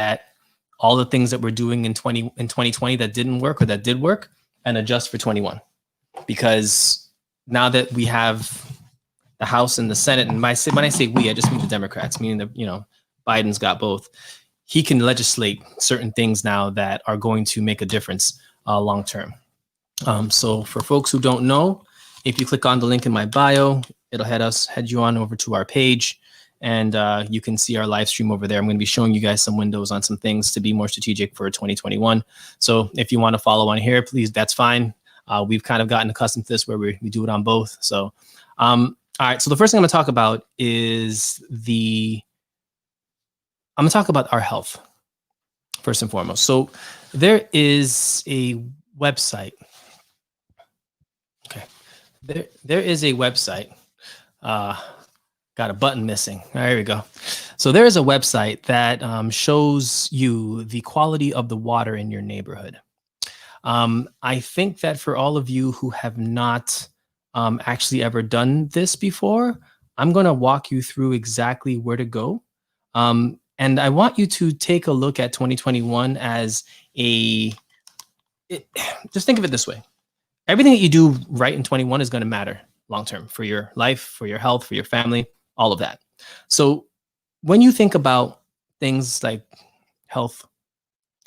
at all the things that we're doing in 2020 that didn't work or that did work, and adjust for 21. Because now that we have the House and the Senate, and when I say we, I just mean the Democrats, meaning that, Biden's got both. He can legislate certain things now that are going to make a difference long term. So for folks who don't know, if you click on the link in my bio, it'll head you on over to our page, and you can see our live stream over there. I'm going to be showing you guys some windows on some things to be more strategic for 2021. So if you want to follow on here, please, that's fine. We've kind of gotten accustomed to this where we do it on both. So, all right. So the first thing I'm going to talk about is I'm going to talk about our health first and foremost. So there is a website. Okay. There is a website. Got a button missing. There we go. So there is a website that shows you the quality of the water in your neighborhood. I think that for all of you who have not actually ever done this before, I'm going to walk you through exactly where to go. And I want you to take a look at 2021 as just think of it this way. Everything that you do right in 21 is going to matter long-term for your life, for your health, for your family, all of that. So when you think about things like health,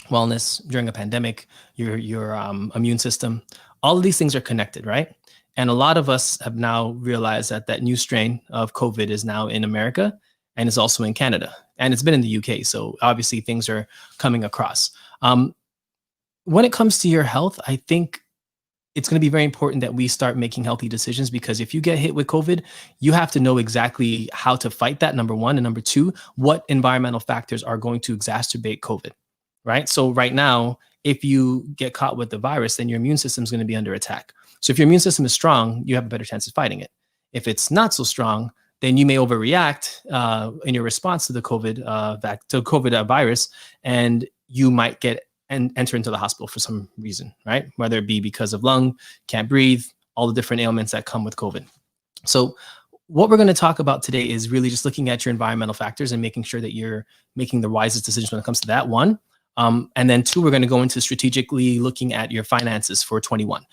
wellness during a pandemic, your immune system, all of these things are connected, right? And a lot of us have now realized that new strain of COVID is now in America, and it's also in Canada, and it's been in the UK. So obviously things are coming across. When it comes to your health, I think it's going to be very important that we start making healthy decisions, because if you get hit with COVID, you have to know exactly how to fight that, number one. And number two, what environmental factors are going to exacerbate COVID, right? So right now, if you get caught with the virus, then your immune system is going to be under attack. So if your immune system is strong, you have a better chance of fighting it. If it's not so strong, then you may overreact in your response to the COVID virus, and you might get and enter into the hospital for some reason, right? Whether it be because of lung, can't breathe, all the different ailments that come with COVID. So what we're going to talk about today is really just looking at your environmental factors and making sure that you're making the wisest decisions when it comes to that, one. And then two, we're going to go into strategically looking at your finances for 21.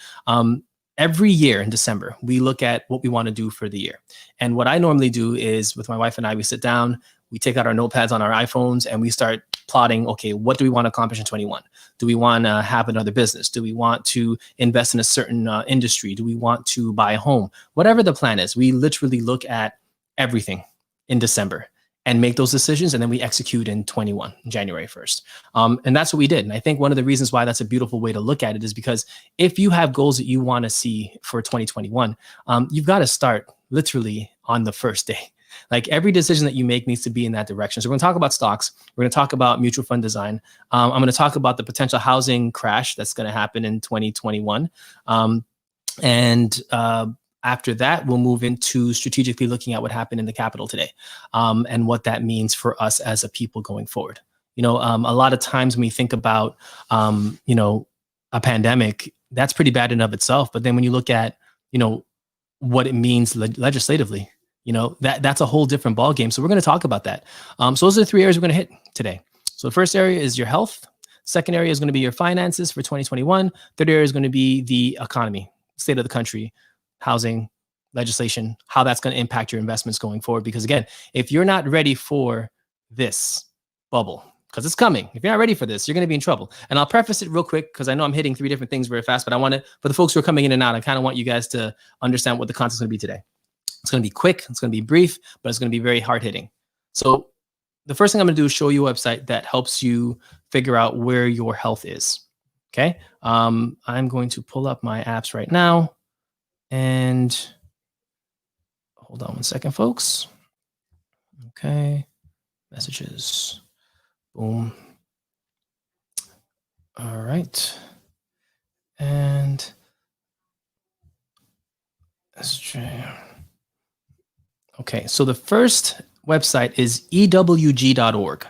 Every year in December, we look at what we want to do for the year. And what I normally do is, with my wife and I, we sit down, we take out our notepads on our iPhones, and we start plotting, okay, what do we want to accomplish in 21? Do we want to have another business? Do we want to invest in a certain industry? Do we want to buy a home? Whatever the plan is, we literally look at everything in December and make those decisions, and then we execute in 21, January 1st. And that's what we did. And I think one of the reasons why that's a beautiful way to look at it is because if you have goals that you want to see for 2021, you've got to start literally on the first day. Like, every decision that you make needs to be in that direction. So we're going to talk about stocks. We're going to talk about mutual fund design. I'm going to talk about the potential housing crash that's going to happen in 2021. After that, we'll move into strategically looking at what happened in the Capitol today, and what that means for us as a people going forward. A lot of times when we think about, a pandemic, that's pretty bad in of itself. But then when you look at, what it means legislatively, that's a whole different ballgame. So we're going to talk about that. So those are the three areas we're going to hit today. So the first area is your health. Second area is going to be your finances for 2021. Third area is going to be the economy, state of the country, housing, legislation, how that's going to impact your investments going forward. Because again, if you're not ready for this bubble, because it's coming, if you're not ready for this, you're going to be in trouble. And I'll preface it real quick, because I know I'm hitting three different things very fast, but I want to, for the folks who are coming in and out, I kind of want you guys to understand what the content is going to be today. It's going to be quick, it's going to be brief, but it's going to be very hard hitting. So the first thing I'm going to do is show you a website that helps you figure out where your health is. Okay. I'm going to pull up my apps right now. And hold on one second, folks. Okay, messages, boom. All right. And okay, so the first website is ewg.org.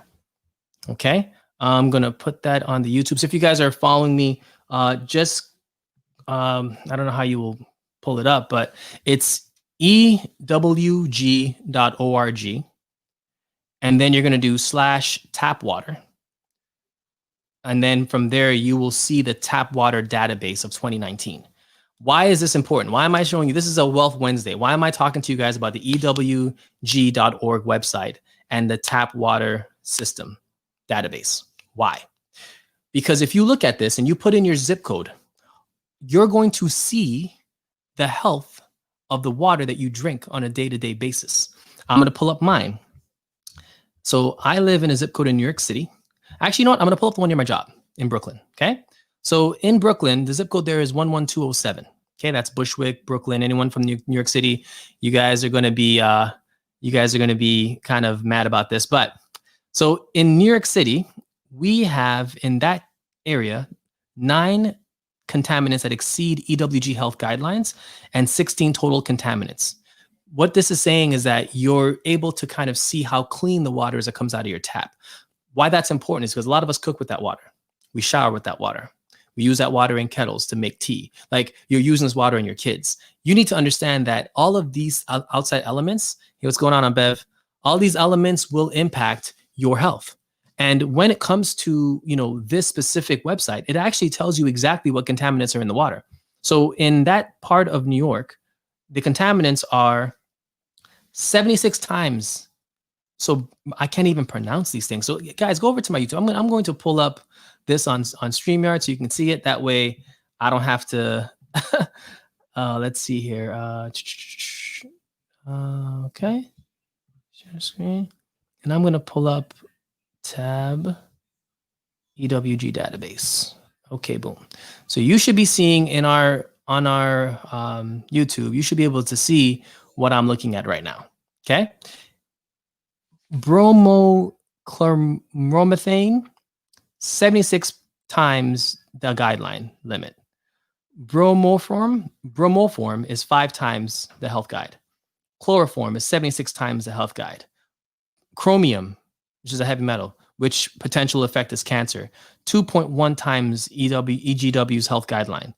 Okay, I'm going to put that on the YouTube. So if you guys are following me, I don't know how you will pull it up, but it's ewg.org. And then you're going to do /tapwater. And then from there, you will see the tap water database of 2019. Why is this important? Why am I showing you? This is a Wealth Wednesday. Why am I talking to you guys about the EWG.org website and the tap water system database? Why? Because if you look at this and you put in your zip code, you're going to see the health of the water that you drink on a day-to-day basis. I'm going to pull up mine. So I live in a zip code in New York City. Actually, you know what? I'm going to pull up the one near my job in Brooklyn. Okay. So in Brooklyn, the zip code there is 11207. Okay. That's Bushwick, Brooklyn. Anyone from New York City, you guys are going to be kind of mad about this. But so in New York City, we have in that area 9 contaminants that exceed EWG health guidelines and 16 total contaminants. What this is saying is that you're able to kind of see how clean the water is that comes out of your tap. Why that's important is because a lot of us cook with that water. We shower with that water. We use that water in kettles to make tea. Like you're using this water in your kids. You need to understand that all of these outside elements, hey, what's going on, Bev? All these elements will impact your health. And when it comes to, this specific website, it actually tells you exactly what contaminants are in the water. So in that part of New York, the contaminants are 76 times. So I can't even pronounce these things. So guys, go over to my YouTube. I'm going to pull up this on StreamYard so you can see it. That way I don't have to, let's see here. Okay. Share screen. And I'm going to pull up tab EWG database. Okay, boom. So you should be seeing on our YouTube, you should be able to see what I'm looking at right now. Okay. Bromochloromethane, 76 times the guideline limit. Bromoform is 5 times the health guide. Chloroform is 76 times the health guide. Chromium, which is a heavy metal, which potential effect is cancer, 2.1 times EGW's health guideline.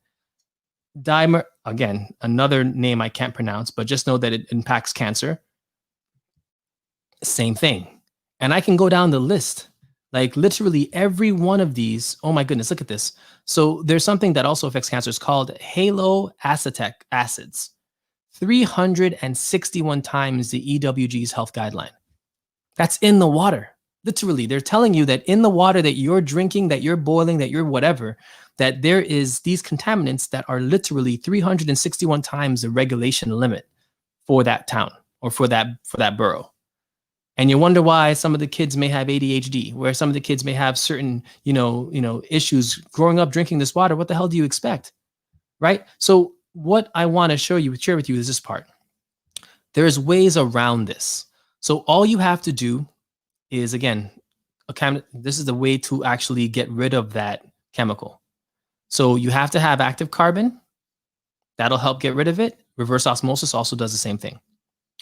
Dimer, again, another name I can't pronounce, but just know that it impacts cancer. Same thing. And I can go down the list, like literally every one of these. Oh my goodness, look at this. So there's something that also affects cancer. It's called haloacetic acids, 361 times the EWG's health guideline. That's in the water. Literally, they're telling you that in the water that you're drinking, that you're boiling, that you're whatever, that there is these contaminants that are literally 361 times the regulation limit for that town or for that borough. And you wonder why some of the kids may have ADHD, where some of the kids may have certain, issues growing up drinking this water. What the hell do you expect? Right? So what I want to share with you is this part. There's ways around this. So all you have to do is, again, this is the way to actually get rid of that chemical. So you have to have active carbon. That'll help get rid of it. Reverse osmosis also does the same thing.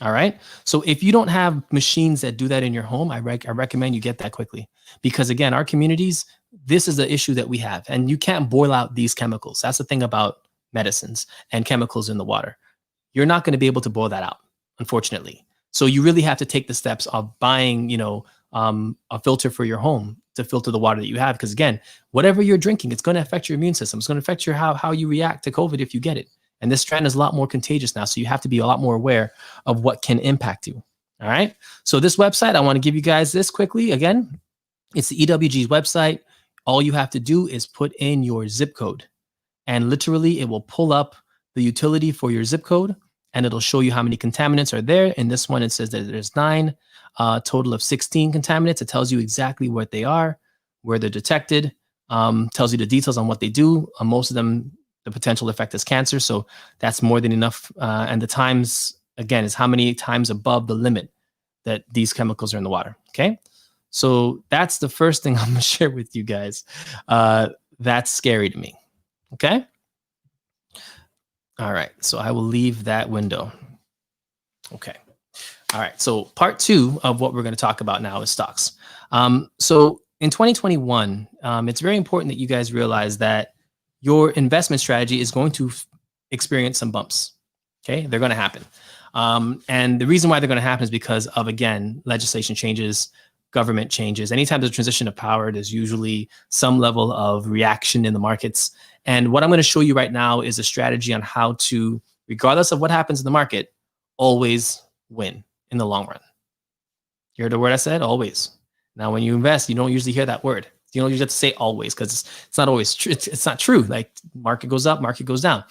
All right. So if you don't have machines that do that in your home, I recommend you get that quickly, because again, our communities, this is the issue that we have, and you can't boil out these chemicals. That's the thing about medicines and chemicals in the water. You're not going to be able to boil that out, unfortunately. So you really have to take the steps of buying, a filter for your home to filter the water that you have. Because again, whatever you're drinking, it's going to affect your immune system. It's going to affect how you react to COVID if you get it. And this strand is a lot more contagious now. So you have to be a lot more aware of what can impact you. All right. So this website, I want to give you guys this quickly. Again, it's the EWG's website. All you have to do is put in your zip code, and literally it will pull up the utility for your zip code, and it'll show you how many contaminants are there. In this one, it says that there's 9, total of 16 contaminants. It tells you exactly what they are, where they're detected, tells you the details on what they do. Most of them, the potential effect is cancer. So that's more than enough. And the times, again, is how many times above the limit that these chemicals are in the water. Okay. So that's the first thing I'm going to share with you guys. That's scary to me. Okay. All right. So I will leave that window. Okay. All right. So part 2 of what we're going to talk about now is stocks. So in 2021, it's very important that you guys realize that your investment strategy is going to experience some bumps. Okay, they're going to happen. And the reason why they're going to happen is because of, again, legislation changes, government changes. Anytime there's a transition of power, there's usually some level of reaction in the markets. And what I'm going to show you right now is a strategy on how to, regardless of what happens in the market, always win in the long run. You heard the word I said? Always. Now, when you invest, you don't usually hear that word. You don't usually have to say always because it's not always true. It's not true. Like market goes up, market goes down.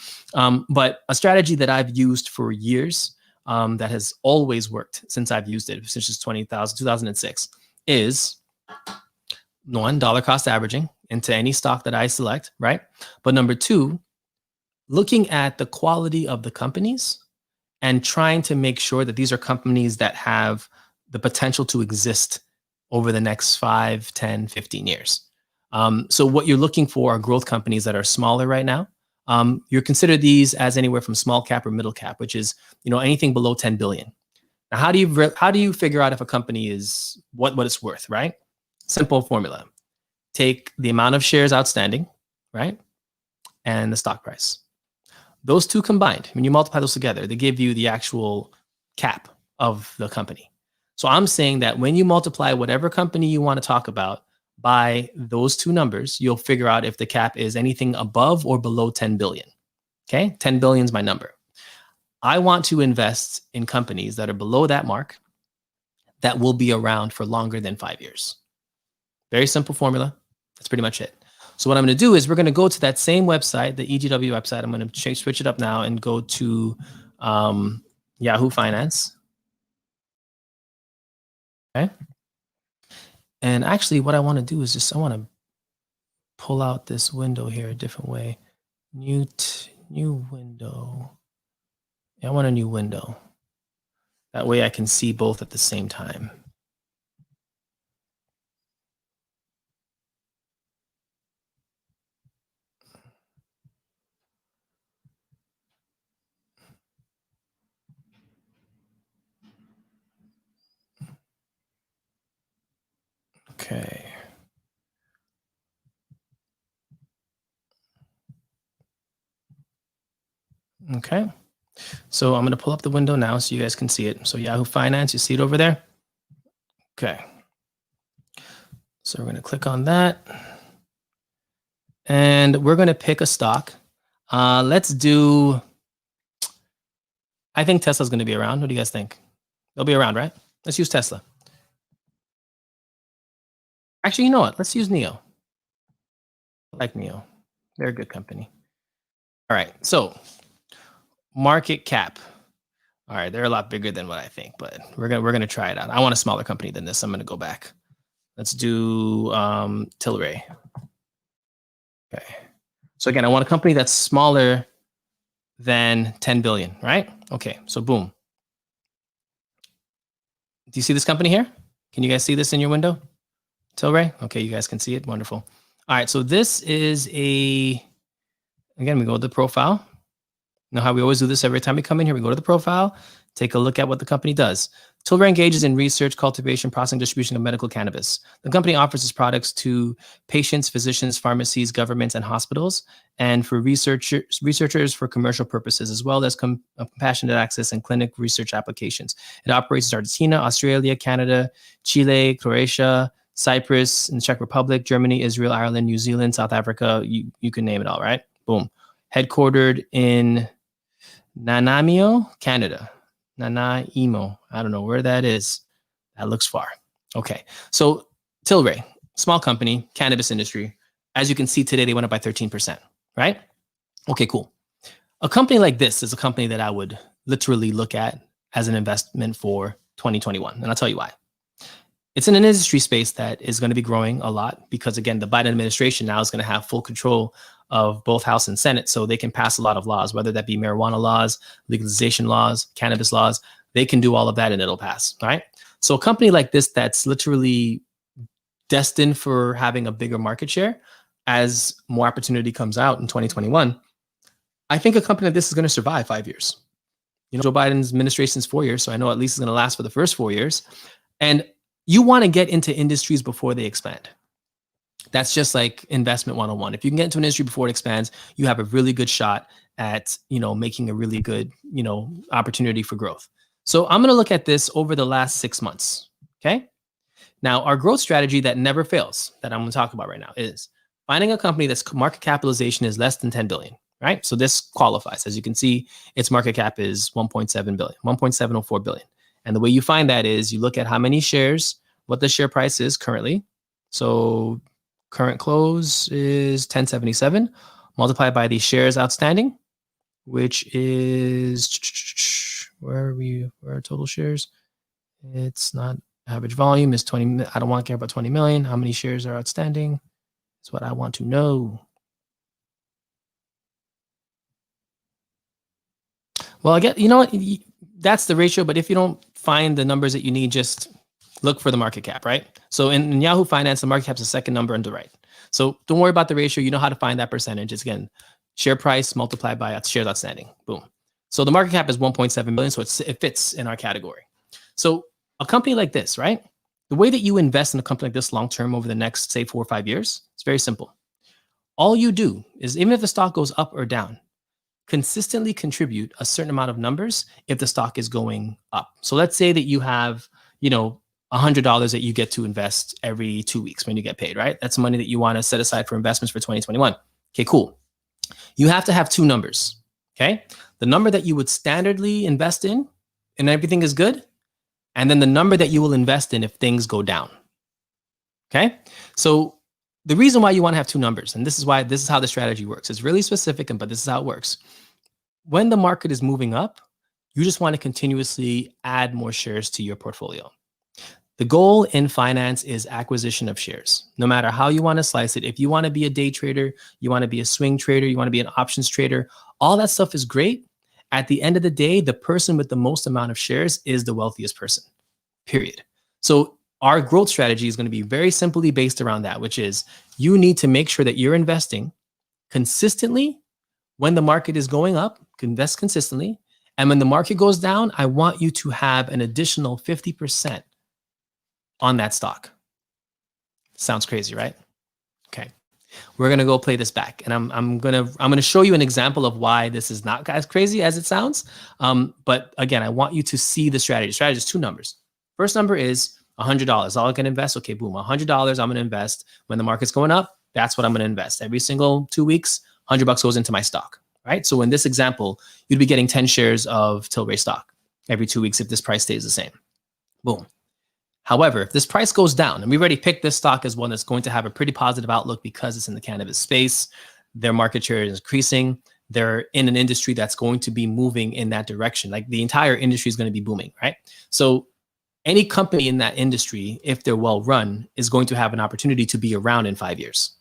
But a strategy that I've used for years that has always worked since I've used it, since 2006, is one, dollar cost averaging into any stock that I select, right? But number two, looking at the quality of the companies and trying to make sure that these are companies that have the potential to exist over the next 5, 10, 15 years. So what you're looking for are growth companies that are smaller right now. You consider these as anywhere from small cap or middle cap, which is anything below 10 billion. Now, how do you figure out if a company is what it's worth, right? Simple formula. Take the amount of shares outstanding, right? And the stock price. Those two combined, when you multiply those together, they give you the actual cap of the company. So I'm saying that when you multiply whatever company you want to talk about by those two numbers, you'll figure out if the cap is anything above or below 10 billion. Okay, 10 billion is my number. I want to invest in companies that are below that mark that will be around for longer than 5 years. Very simple formula. That's pretty much it. So what I'm going to do is we're going to go to that same website, the EGW website. I'm going to switch it up now and go to Yahoo Finance. Okay. And actually what I want to do is I want to pull out this window here a different way. New window. Yeah, I want a new window. That way I can see both at the same time. Okay. Okay. So I'm going to pull up the window now so you guys can see it. So Yahoo Finance, you see it over there? Okay. So we're going to click on that. And we're going to pick a stock. Let's do, I think Tesla's going to be around. What do you guys think? They'll be around, right? Let's use Tesla. Actually, you know what? Let's use NIO. I like NIO. They're a good company. All right. So market cap. All right. They're a lot bigger than what I think, but we're going to try it out. I want a smaller company than this. I'm going to go back. Let's do Tilray. Okay. So again, I want a company that's smaller than 10 billion, right? Okay. So boom. Do you see this company here? Can you guys see this in your window? Tilray? Okay, you guys can see it. Wonderful. All right, so this is again, we go to the profile. You know how we always do this every time we come in here? We go to the profile, take a look at what the company does. Tilray engages in research, cultivation, processing, distribution of medical cannabis. The company offers its products to patients, physicians, pharmacies, governments, and hospitals, and for researchers for commercial purposes, as well as compassionate access and clinic research applications. It operates in Argentina, Australia, Canada, Chile, Croatia, Cyprus, and Czech Republic, Germany, Israel, Ireland, New Zealand, South Africa. You can name it all, right? Boom. Headquartered in Nanaimo, Canada. Nanaimo. I don't know where that is. That looks far. Okay. So Tilray, small company, cannabis industry. As you can see today, they went up by 13%, right? Okay, cool. A company like this is a company that I would literally look at as an investment for 2021. And I'll tell you why. It's in an industry space that is going to be growing a lot because, again, the Biden administration now is going to have full control of both House and Senate, so they can pass a lot of laws, whether that be marijuana laws, legalization laws, cannabis laws. They can do all of that and it'll pass, right? So a company like this that's literally destined for having a bigger market share as more opportunity comes out in 2021, I think a company like this is going to survive 5 years. Joe Biden's administration is 4 years, so I know at least it's going to last for the first 4 years. And you want to get into industries before they expand. That's just like investment 101. If you can get into an industry before it expands, you have a really good shot at, making a really good, opportunity for growth. So I'm going to look at this over the last 6 months. Okay. Now, our growth strategy that never fails, that I'm going to talk about right now, is finding a company that's market capitalization is less than 10 billion, right? So this qualifies. As you can see, its market cap is 1.7 billion, 1.704 billion. And the way you find that is you look at how many shares, what the share price is currently. So current close is 1077, multiplied by the shares outstanding, which is, where are we? Where are total shares? It's not, average volume is 20. I don't want to care about 20 million. How many shares are outstanding? That's what I want to know. Well, I get, you know what? That's the ratio, but if you don't find the numbers that you need, just look for the market cap, right? So in Yahoo Finance, the market cap is the second number on the right. So don't worry about the ratio. You know how to find that percentage. It's, again, share price multiplied by shares outstanding. Boom. So the market cap is 1.7 billion. So it fits in our category. So a company like this, right? The way that you invest in a company like this long-term over the next, say, 4 or 5 years, it's very simple. All you do is, even if the stock goes up or down, consistently contribute a certain amount of numbers if the stock is going up. So let's say that you have, $100 that you get to invest every 2 weeks when you get paid, right? That's money that you want to set aside for investments for 2021. Okay, cool. You have to have two numbers, okay? The number that you would standardly invest in and everything is good, and then the number that you will invest in if things go down, okay? So the reason why you want to have two numbers, and this is how the strategy works. It's really specific, but this is how it works. When the market is moving up, you just want to continuously add more shares to your portfolio. The goal in finance is acquisition of shares. No matter how you want to slice it, if you want to be a day trader, you want to be a swing trader, you want to be an options trader, all that stuff is great. At the end of the day, the person with the most amount of shares is the wealthiest person, period. So our growth strategy is going to be very simply based around that, which is you need to make sure that you're investing consistently. When the market is going up, invest consistently. And when the market goes down, I want you to have an additional 50% on that stock. Sounds crazy, right? Okay. We're going to go play this back, and I'm going to show you an example of why this is not as crazy as it sounds. But again, I want you to see the strategy. Strategy is two numbers. First number is $100. All I can invest. Okay, boom, $100. I'm going to invest when the market's going up. That's what I'm going to invest. Every single 2 weeks, $100 goes into my stock, right? So in this example, you'd be getting 10 shares of Tilray stock every 2 weeks if this price stays the same. Boom. However, if this price goes down, and we've already picked this stock as one that's going to have a pretty positive outlook because it's in the cannabis space, their market share is increasing, they're in an industry that's going to be moving in that direction. Like the entire industry is going to be booming, right? So any company in that industry, if they're well run, is going to have an opportunity to be around in 5 years,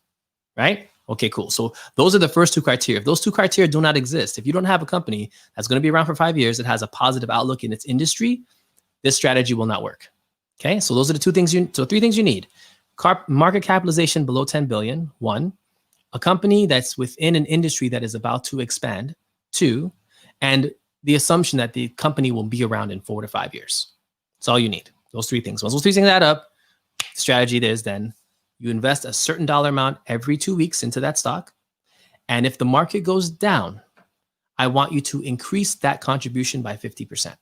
right? Okay, cool. So those are the first two criteria. If those two criteria do not exist, if you don't have a company that's going to be around for 5 years that has a positive outlook in its industry, this strategy will not work. Okay, so those are the three things you need. Market capitalization below 10 billion, 1. A company that's within an industry that is about to expand, 2. And the assumption that the company will be around in 4 to 5 years. That's all you need, those three things. Once those three things add up, the strategy is then you invest a certain dollar amount every 2 weeks into that stock. And if the market goes down, I want you to increase that contribution by 50%.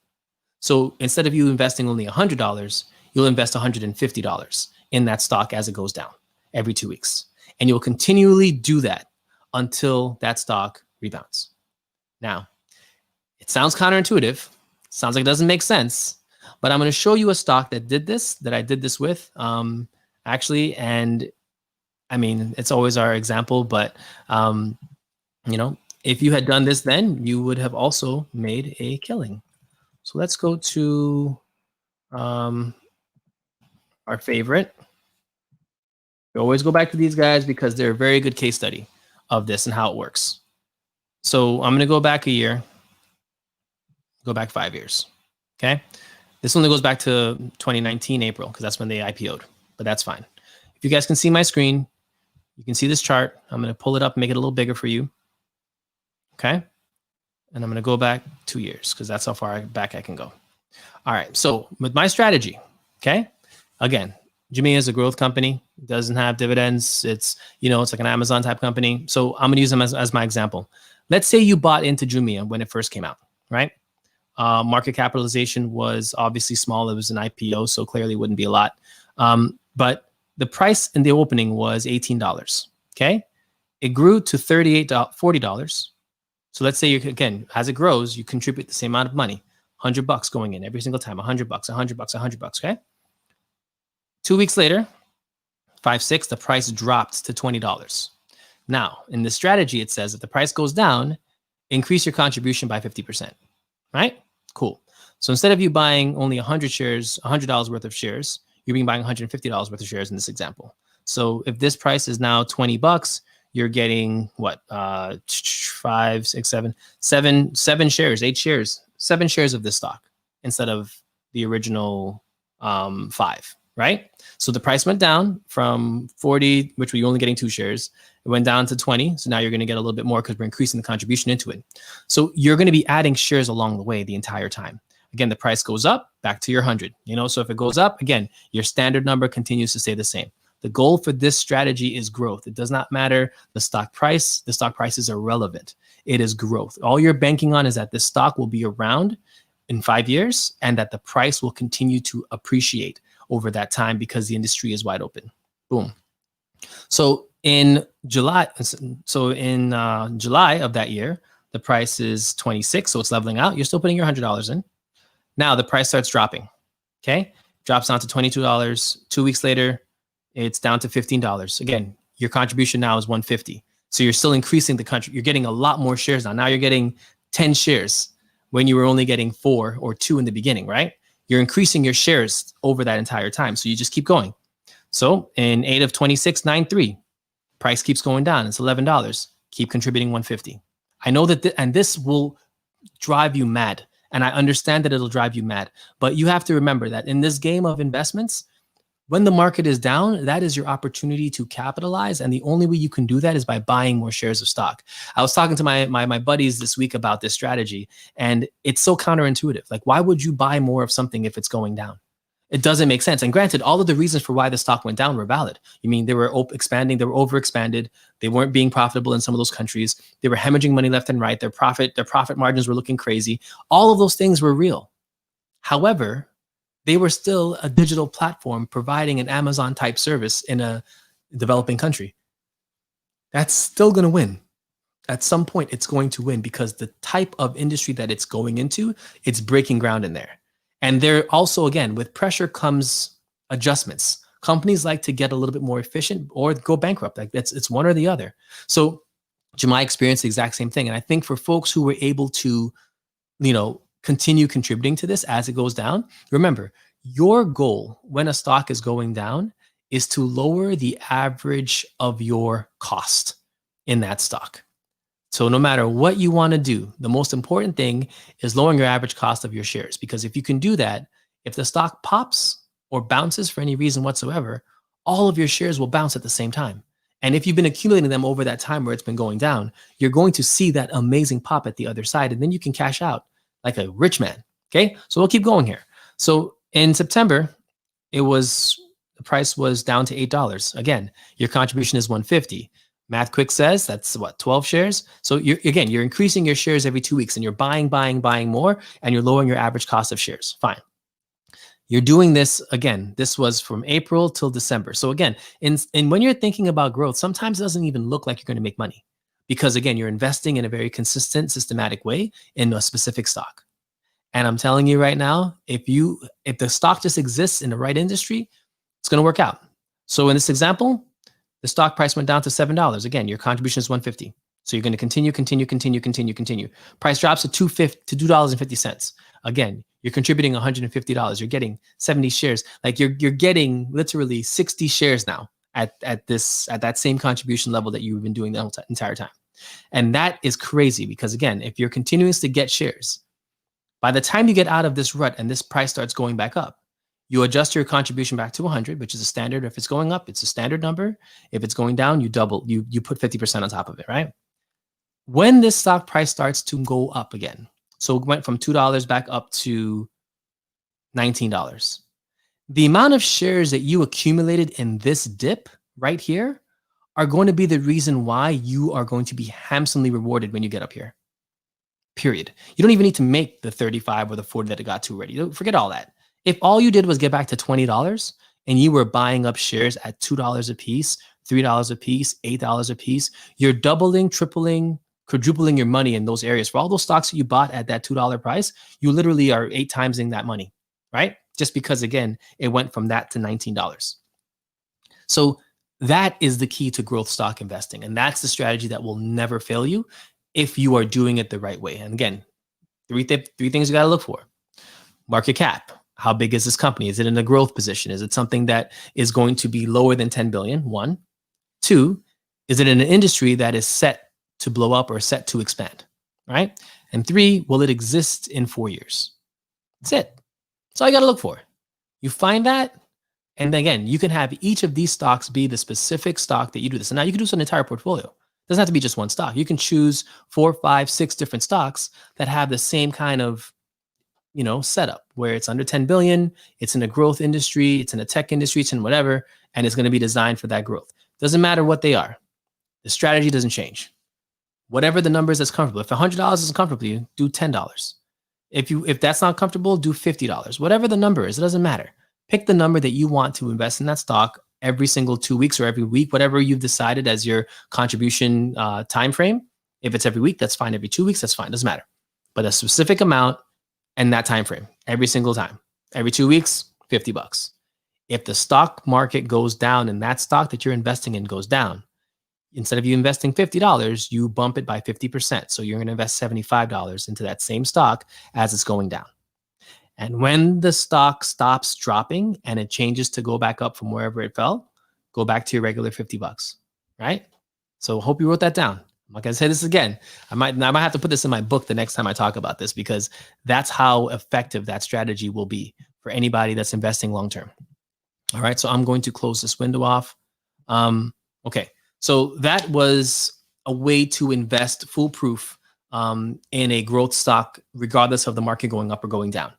So instead of you investing only $100, you'll invest $150 in that stock as it goes down every 2 weeks. And you'll continually do that until that stock rebounds. Now, it sounds counterintuitive. Sounds like it doesn't make sense. But I'm going to show you a stock that did this, that I did this with, actually. And I mean, it's always our example. But, if you had done this then, you would have also made a killing. So let's go to our favorite. We always go back to these guys because they're a very good case study of this and how it works. So I'm going to go back a year, go back 5 years. Okay. This only goes back to 2019 April because that's when they IPO'd, but that's fine. If you guys can see my screen, you can see this chart. I'm going to pull it up, make it a little bigger for you. Okay. And I'm going to go back 2 years because that's how far back I can go. All right. So with my strategy, okay. Again, Jumia is a growth company. It doesn't have dividends. It's, it's like an Amazon type company. So I'm going to use them as my example. Let's say you bought into Jumia when it first came out, right? Market capitalization was obviously small. It was an IPO, so clearly wouldn't be a lot. But the price in the opening was $18. Okay. It grew to $40. So let's say again, as it grows, you contribute the same amount of money, $100 going in every single time, $100, $100, $100. Okay. 2 weeks later, 5/6, the price dropped to $20. Now, in the strategy, it says if the price goes down, increase your contribution by 50%. Right? Cool. So instead of you buying only 100 shares, $100 worth of shares, you're being buying $150 worth of shares in this example. So if this price is now $20, you're getting what? 5, 6, 7, 7 shares, 8 shares, 7 shares of this stock instead of the original 5, right? So the price went down from 40, which we're only getting 2 shares. It went down to 20. So now you're going to get a little bit more because we're increasing the contribution into it. So you're going to be adding shares along the way the entire time. Again, the price goes up, back to your 100. So if it goes up, again, your standard number continues to stay the same. The goal for this strategy is growth. It does not matter the stock price. The stock price is irrelevant. It is growth. All you're banking on is that this stock will be around in 5 years and that the price will continue to appreciate over that time because the industry is wide open. Boom. So in July, July of that year, the price is 26, so it's leveling out. You're still putting your $100 in. Now the price starts dropping. Okay, drops down to $22. 2 weeks later, it's down to $15. Again, your contribution now is $150. So you're still increasing the country. You're getting a lot more shares now. Now you're getting 10 shares when you were only getting 4 or 2 in the beginning, right? You're increasing your shares over that entire time. So you just keep going. So in 8 of 26, 9.3, price keeps going down. It's $11. Keep contributing $150. I know that, and this will drive you mad. And I understand that it'll drive you mad. But you have to remember that in this game of investments, when the market is down, that is your opportunity to capitalize. And the only way you can do that is by buying more shares of stock. I was talking to my buddies this week about this strategy, and it's so counterintuitive. Like, why would you buy more of something if it's going down? It doesn't make sense. And granted, all of the reasons for why the stock went down were valid. You mean they were expanding, they were overexpanded, they weren't being profitable in some of those countries, they were hemorrhaging money left and right, their profit margins were looking crazy. All of those things were real. However, they were still a digital platform providing an Amazon type service in a developing country. That's still going to win. At some point, it's going to win because the type of industry that it's going into, it's breaking ground in there. And there also, again, with pressure comes adjustments. Companies like to get a little bit more efficient or go bankrupt. Like it's one or the other. So Jamai experienced the exact same thing. And I think for folks who were able to, continue contributing to this as it goes down, remember, your goal when a stock is going down is to lower the average of your cost in that stock. So no matter what you want to do, the most important thing is lowering your average cost of your shares. Because if you can do that, if the stock pops or bounces for any reason whatsoever, all of your shares will bounce at the same time. And if you've been accumulating them over that time where it's been going down, you're going to see that amazing pop at the other side. And then you can cash out like a rich man. Okay, so we'll keep going here. So in September, the price was down to $8. Again, your contribution is $150. Math Quick says that's what, 12 shares. So you're increasing your shares every 2 weeks and you're buying more and you're lowering your average cost of shares. Fine. You're doing this again. This was from April till December. So again, when you're thinking about growth, sometimes it doesn't even look like you're going to make money because again, you're investing in a very consistent, systematic way in a specific stock. And I'm telling you right now, if the stock just exists in the right industry, it's going to work out. So in this example, the stock price went down to $7. Again, your contribution is $150. So you're going to continue. Price drops to $2.50. Again, you're contributing $150. You're getting 70 shares. Like you're getting literally 60 shares now at that same contribution level that you've been doing the entire time. And that is crazy because again, if you're continuing to get shares, by the time you get out of this rut and this price starts going back up, you adjust your contribution back to 100, which is a standard. If it's going up, it's a standard number. If it's going down, you double, you put 50% on top of it, right? When this stock price starts to go up again, so it went from $2 back up to $19. The amount of shares that you accumulated in this dip right here are going to be the reason why you are going to be handsomely rewarded when you get up here. Period. You don't even need to make the 35 or the 40 that it got to already. Forget all that. If all you did was get back to $20, and you were buying up shares at $2 a piece, $3 a piece, $8 a piece, you're doubling, tripling, quadrupling your money in those areas. For all those stocks that you bought at that $2 price, you literally are 8 timesing that money, right? Just because, again, it went from that to $19. So that is the key to growth stock investing. And that's the strategy that will never fail you if you are doing it the right way. And again, three things you got to look for. Market cap. How big is this company? Is it in a growth position? Is it something that is going to be lower than 10 billion? One. Two, is it in an industry that is set to blow up or set to expand? Right? And three, will it exist in 4 years? That's it. That's all you got to look for. You find that, and again, you can have each of these stocks be the specific stock that you do this. And now you can do this an entire portfolio. It doesn't have to be just one stock. You can choose 4, 5, 6 different stocks that have the same kind of setup where it's under 10 billion, it's in a growth industry, it's in a tech industry, it's in whatever, and it's going to be designed for that growth. Doesn't matter what they are. The strategy doesn't change. Whatever the number is that's comfortable. If $100 isn't comfortable to you, do $10. If that's not comfortable, do $50. Whatever the number is, it doesn't matter. Pick the number that you want to invest in that stock every single 2 weeks or every week, whatever you've decided as your contribution time frame. If it's every week, that's fine. Every 2 weeks, that's fine. Doesn't matter. But a specific amount and that time frame every single time. Every 2 weeks, $50. If the stock market goes down and that stock that you're investing in goes down, instead of you investing $50, you bump it by 50%. So you're going to invest $75 into that same stock as it's going down. And when the stock stops dropping and it changes to go back up from wherever it fell, go back to your regular $50, right? So hope you wrote that down. I'm not going to say this again. I might have to put this in my book the next time I talk about this, because that's how effective that strategy will be for anybody that's investing long-term. All right. So I'm going to close this window off. Okay. So that was a way to invest foolproof in a growth stock, regardless of the market going up or going down.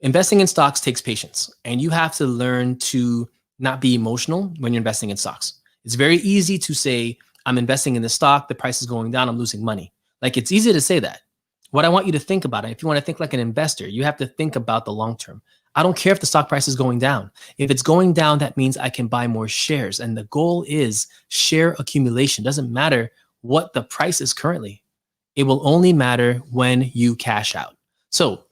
Investing in stocks takes patience, and you have to learn to not be emotional when you're investing in stocks. It's very easy to say, I'm investing in this stock, the price is going down, I'm losing money. Like, it's easy to say that. What I want you to think about, if you want to think like an investor, you have to think about the long term. I don't care if the stock price is going down. If it's going down, that means I can buy more shares. And the goal is share accumulation. Doesn't matter what the price is currently. It will only matter when you cash out. So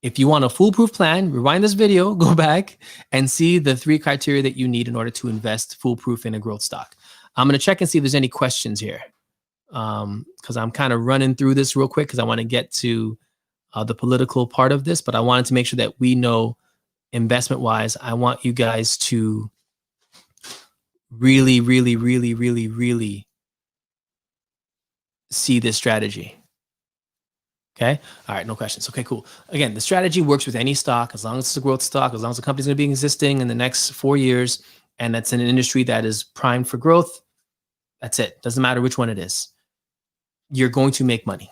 if you want a foolproof plan, rewind this video, go back and see the 3 criteria that you need in order to invest foolproof in a growth stock. I'm going to check and see if there's any questions here, because I'm kind of running through this real quick because I want to get to the political part of this, but I wanted to make sure that we know investment-wise. I want you guys to really, really, really, really, really see this strategy. Okay. All right. No questions. Okay, cool. Again, the strategy works with any stock, as long as it's a growth stock, as long as the company's going to be existing in the next 4 years, and that's in an industry that is primed for growth. That's it. Doesn't matter which one it is. You're going to make money.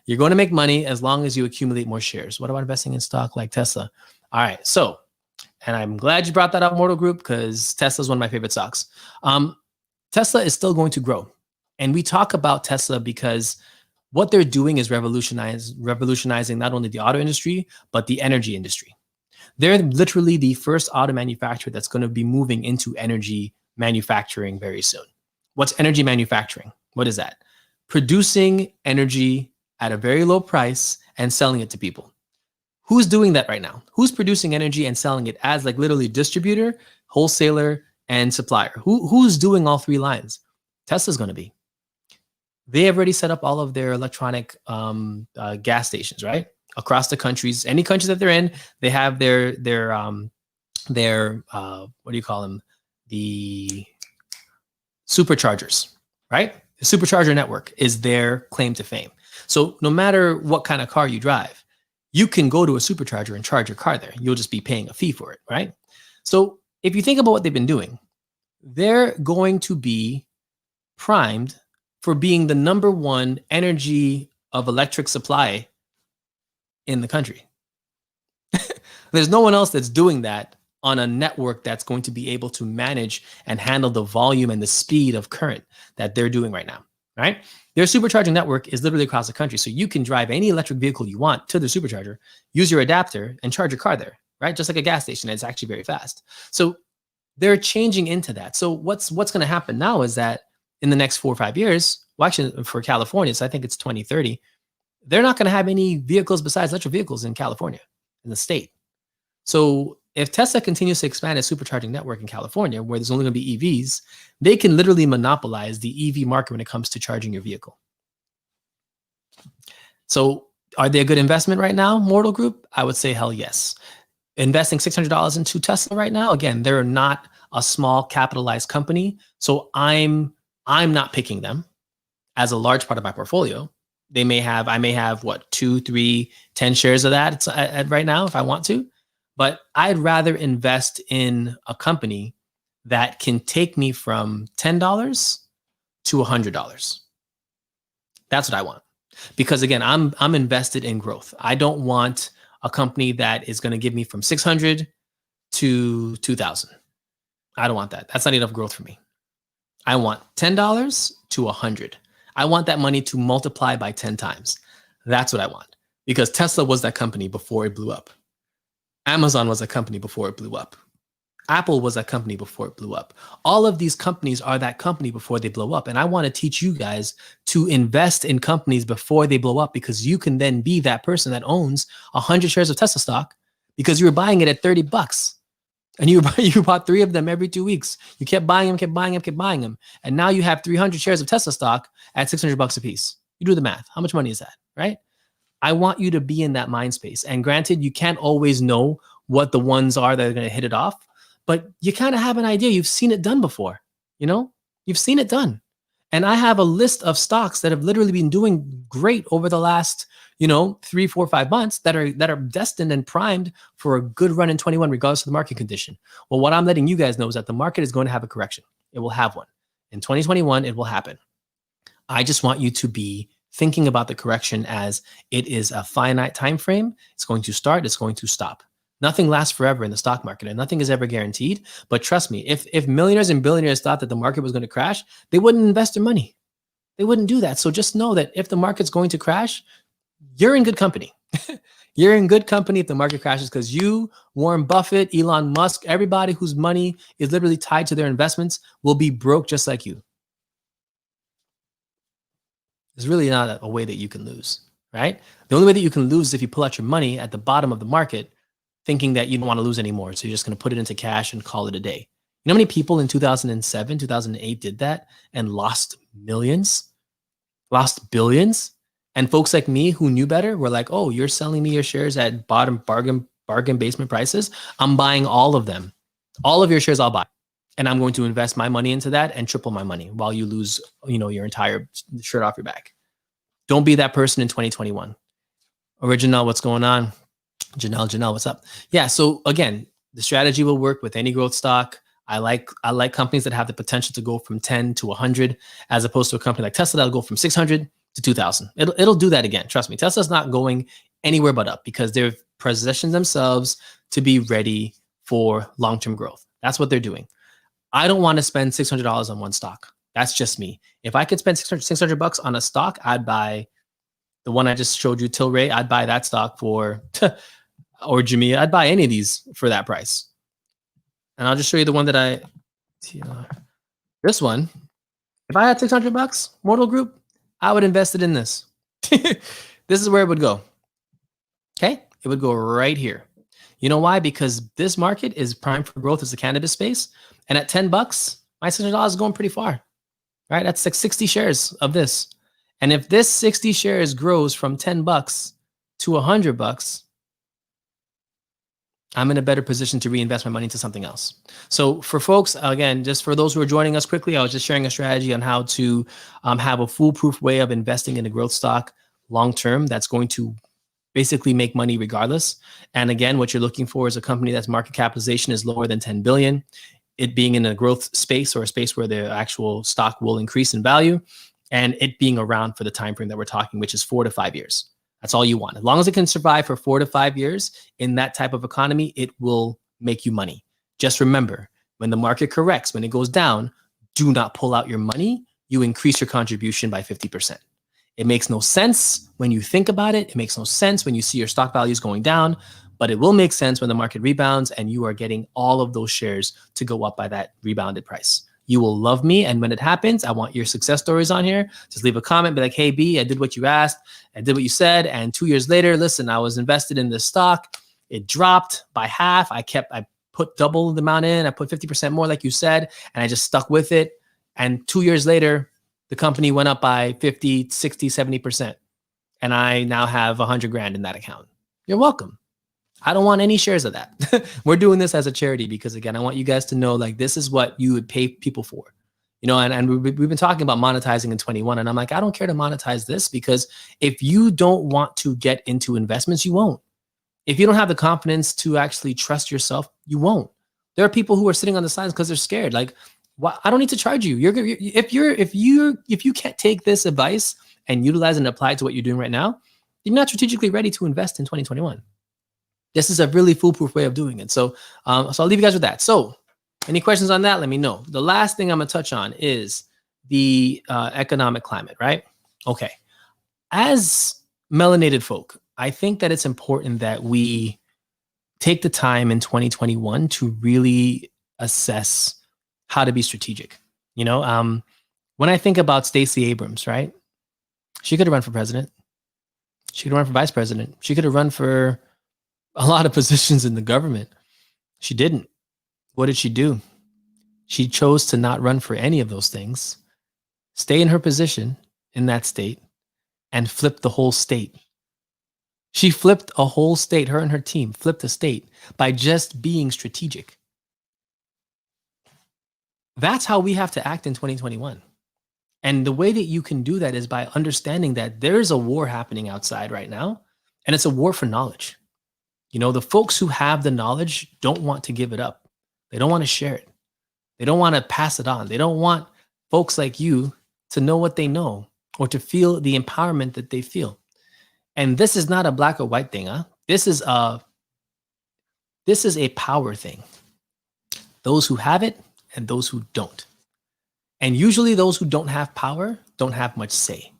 You're going to make money as long as you accumulate more shares. What about investing in stock like Tesla? All right. So, and I'm glad you brought that up, Mortal Group, because Tesla is one of my favorite stocks. Tesla is still going to grow. And we talk about Tesla because what they're doing is revolutionizing not only the auto industry, but the energy industry. They're literally the first auto manufacturer that's going to be moving into energy manufacturing very soon. What's energy manufacturing? What is that? Producing energy at a very low price and selling it to people. Who's doing that right now? Who's producing energy and selling it as like literally distributor, wholesaler, and supplier? Who's doing all 3 lines? Tesla's going to be. They have already set up all of their electronic gas stations, right? Across the countries, any countries that they're in, they have their what do you call them? The superchargers, right? The supercharger network is their claim to fame. So no matter what kind of car you drive, you can go to a supercharger and charge your car there. You'll just be paying a fee for it, right? So if you think about what they've been doing, they're going to be primed for being the #1 energy of electric supply in the country. There's no one else that's doing that on a network that's going to be able to manage and handle the volume and the speed of current that they're doing right now, right? Their supercharging network is literally across the country. So you can drive any electric vehicle you want to the supercharger, use your adapter, and charge your car there, right? Just like a gas station, it's actually very fast. So they're changing into that. So what's going to happen now is that in the next 4 or 5 years, well, actually for California, so I think it's 2030, they're not going to have any vehicles besides electric vehicles in California, in the state. So if Tesla continues to expand its supercharging network in California, where there's only going to be EVs, they can literally monopolize the EV market when it comes to charging your vehicle. So are they a good investment right now, Mortal Group? I would say hell yes. Investing $600 into Tesla right now, again, they're not a small capitalized company. So I'm not picking them as a large part of my portfolio. I may have what, 2, 3, 10 shares of that right now if I want to. But I'd rather invest in a company that can take me from $10 to $100. That's what I want. Because again, I'm invested in growth. I don't want a company that is going to give me from 600 to 2,000. I don't want that. That's not enough growth for me. I want $10 to 100. I want that money to multiply by 10 times. That's what I want. Because Tesla was that company before it blew up. Amazon was a company before it blew up. Apple was a company before it blew up. All of these companies are that company before they blow up. And I want to teach you guys to invest in companies before they blow up, because you can then be that person that owns 100 shares of Tesla stock because you were buying it at $30 and you bought 3 of them every 2 weeks. You kept buying them, kept buying them, kept buying them. And now you have 300 shares of Tesla stock at $600 a piece. You do the math. How much money is that, right? I want you to be in that mind space. And granted, you can't always know what the ones are that are going to hit it off, but you kind of have an idea. You've seen it done before, you've seen it done. And I have a list of stocks that have literally been doing great over the last, 3, 4, 5 months that are destined and primed for a good run in 21, regardless of the market condition. Well, what I'm letting you guys know is that the market is going to have a correction. It will have one. In 2021, it will happen. I just want you to be thinking about the correction as it is a finite time frame. It's going to start, it's going to stop. Nothing lasts forever in the stock market, and nothing is ever guaranteed. But trust me, if millionaires and billionaires thought that the market was going to crash, they wouldn't invest their money. They wouldn't do that. So just know that if the market's going to crash, you're in good company. You're in good company if the market crashes, because you, Warren Buffett, Elon Musk, everybody whose money is literally tied to their investments will be broke just like you. There's really not a way that you can lose, right? The only way that you can lose is if you pull out your money at the bottom of the market thinking that you don't want to lose anymore. So you're just going to put it into cash and call it a day. You know how many people in 2007, 2008 did that and lost millions, lost billions? And folks like me who knew better were like, oh, you're selling me your shares at bottom bargain basement prices. I'm buying all of them. All of your shares I'll buy. And I'm going to invest my money into that and triple my money while you lose, your entire shirt off your back. Don't be that person in 2021. Original, what's going on? Janelle, what's up? Yeah. So again, the strategy will work with any growth stock. I like companies that have the potential to go from 10 to 100, as opposed to a company like Tesla that'll go from 600 to 2,000. It'll do that again. Trust me. Tesla's not going anywhere but up because they've positioned themselves to be ready for long-term growth. That's what they're doing. I don't want to spend $600 on one stock. That's just me. If I could spend $600 on a stock, I'd buy the one I just showed you, Tilray. I'd buy that stock for, or Jimmy. I'd buy any of these for that price. And I'll just show you the one that this one. If I had $600, Mortal Group, I would invest it in this. This is where it would go. Okay, it would go right here. You know why? Because this market is primed for growth as the cannabis space. And at $10, my $600 is going pretty far, right? That's like 60 shares of this. And if this 60 shares grows from $10 to $100, I'm in a better position to reinvest my money into something else. So for folks, again, just for those who are joining us quickly, I was just sharing a strategy on how to have a foolproof way of investing in a growth stock long-term that's going to basically make money regardless. And again, what you're looking for is a company that's market capitalization is lower than 10 billion, it being in a growth space or a space where the actual stock will increase in value, and it being around for the time frame that we're talking, which is 4 to 5 years. That's all you want. As long as it can survive for 4 to 5 years in that type of economy, it will make you money. Just remember, when the market corrects, when it goes down, do not pull out your money. You increase your contribution by 50%. It makes no sense when you think about it. It makes no sense when you see your stock values going down. but it will make sense when the market rebounds and you are getting all of those shares to go up by that rebounded price. You will love me. And when it happens, I want your success stories on here. Just leave a comment, be like, hey, B, I did what you asked. I did what you said. And 2 years later, listen, I was invested in this stock. It dropped by half. I put double the amount in. I put 50% more, like you said, and I just stuck with it. And 2 years later, the company went up by 50, 60, 70%. And I now have 100 grand in that account. You're welcome. I don't want any shares of that. We're doing this as a charity because, again, I want you guys to know, like, this is what you would pay people for. And we've been talking about monetizing in 21. And I'm like, I don't care to monetize this, because if you don't want to get into investments, you won't. If you don't have the confidence to actually trust yourself, you won't. There are people who are sitting on the sides because they're scared. Like, I don't need to charge you. If you can't take this advice and utilize and apply it to what you're doing right now, you're not strategically ready to invest in 2021. This is a really foolproof way of doing it. So I'll leave you guys with that. So any questions on that, let me know. The last thing I'm going to touch on is the economic climate, right? Okay. As melanated folk, I think that it's important that we take the time in 2021 to really assess how to be strategic. When I think about Stacey Abrams, right? She could have run for president. She could have run for vice president. She could have run for a lot of positions in the government. She didn't. What did she do? She chose to not run for any of those things, stay in her position in that state, and flip the whole state. She flipped a whole state. Her and her team flipped a state by just being strategic. That's how we have to act in 2021. And the way that you can do that is by understanding that there's a war happening outside right now, and it's a war for knowledge. The folks who have the knowledge don't want to give it up. They don't want to share it. They don't want to pass it on. They don't want folks like you to know what they know or to feel the empowerment that they feel. And this is not a black or white thing, huh? This is a power thing. Those who have it and those who don't. And usually those who don't have power don't have much say,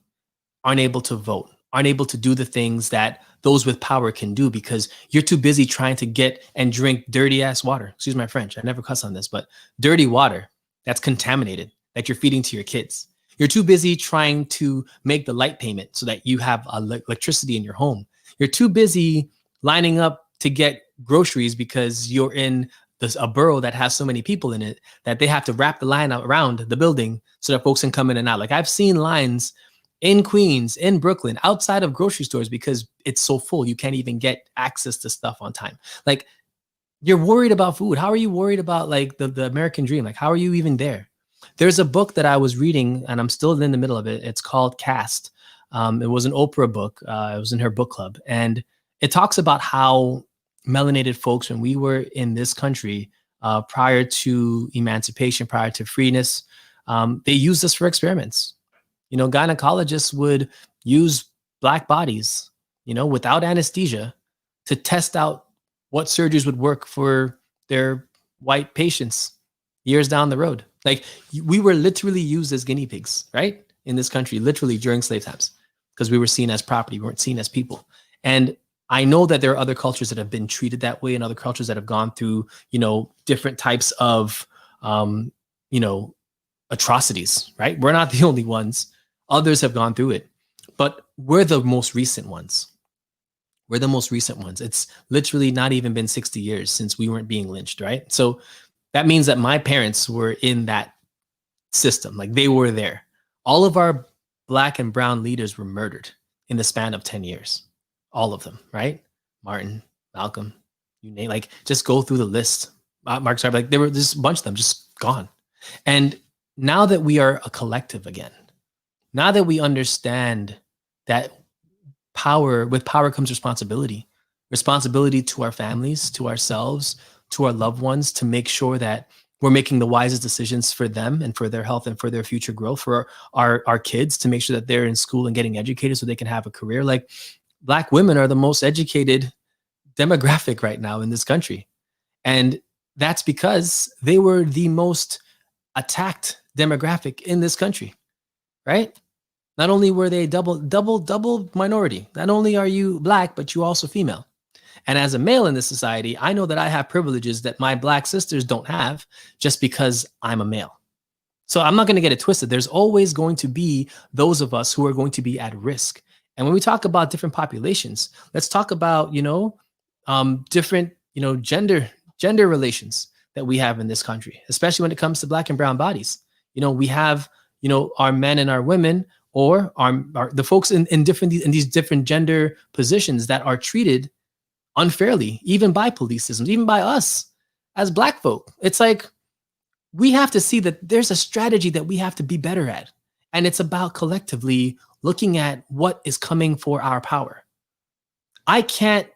aren't able to vote, aren't able to do the things that those with power can do, because you're too busy trying to get and drink dirty ass water. Excuse my French. I never cuss on this, but dirty water that's contaminated that you're feeding to your kids. You're too busy trying to make the light payment so that you have electricity in your home. You're too busy lining up to get groceries because you're in a borough that has so many people in it that they have to wrap the line around the building so that folks can come in and out. Like, I've seen lines in Queens, in Brooklyn, outside of grocery stores because it's so full. You can't even get access to stuff on time. Like, you're worried about food. How are you worried about like the American dream? Like, how are you even there? There's a book that I was reading and I'm still in the middle of it. It's called Caste. It was an Oprah book. It was in her book club. And it talks about how melanated folks, when we were in this country prior to emancipation, prior to freeness, they used us for experiments. Gynecologists would use black bodies, without anesthesia to test out what surgeries would work for their white patients years down the road. Like, we were literally used as guinea pigs, right? In this country, literally during slave times, because we were seen as property, we weren't seen as people. And I know that there are other cultures that have been treated that way and other cultures that have gone through, different types of, atrocities, right? We're not the only ones. Others have gone through it, but we're the most recent ones. We're the most recent ones. It's literally not even been 60 years since we weren't being lynched, right? So that means that my parents were in that system. Like, they were there. All of our black and brown leaders were murdered in the span of 10 years. All of them, right? Martin, Malcolm, you name, like, just go through the list. Mark Sarver, like, there were just a bunch of them just gone. And now that we are a collective again, now that we understand that with power comes responsibility to our families, to ourselves, to our loved ones, to make sure that we're making the wisest decisions for them and for their health and for their future growth, for our kids, to make sure that they're in school and getting educated so they can have a career. Like, Black women are the most educated demographic right now in this country. And that's because they were the most attacked demographic in this country, right? Not only were they double minority, not only are you Black, but you also female. And as a male in this society, I know that I have privileges that my Black sisters don't have just because I'm a male. So I'm not going to get it twisted. There's always going to be those of us who are going to be at risk. And when we talk about different populations, let's talk about, different, gender relations that we have in this country, especially when it comes to Black and brown bodies. We have, our men and our women, or the folks in these different gender positions that are treated unfairly, even by police systems, even by us as Black folk. It's like, we have to see that there's a strategy that we have to be better at. And it's about collectively looking at what is coming for our power. I can't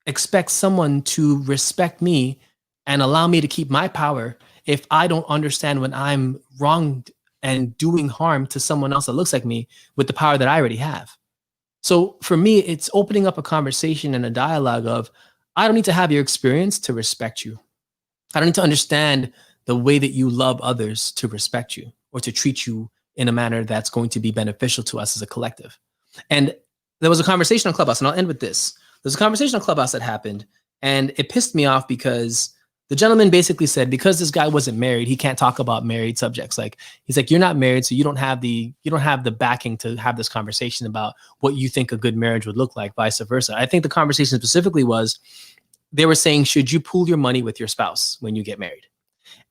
expect someone to respect me and allow me to keep my power if I don't understand when I'm wronged and doing harm to someone else that looks like me with the power that I already have. So for me, it's opening up a conversation and a dialogue of, I don't need to have your experience to respect you. I don't need to understand the way that you love others to respect you or to treat you in a manner that's going to be beneficial to us as a collective. And there was a conversation on Clubhouse, and I'll end with this. There's a conversation on Clubhouse that happened, and it pissed me off because the gentleman basically said, because this guy wasn't married, he can't talk about married subjects. Like, he's like, you're not married, so you don't have the backing to have this conversation about what you think a good marriage would look like, vice versa. I think the conversation specifically was, they were saying, should you pool your money with your spouse when you get married?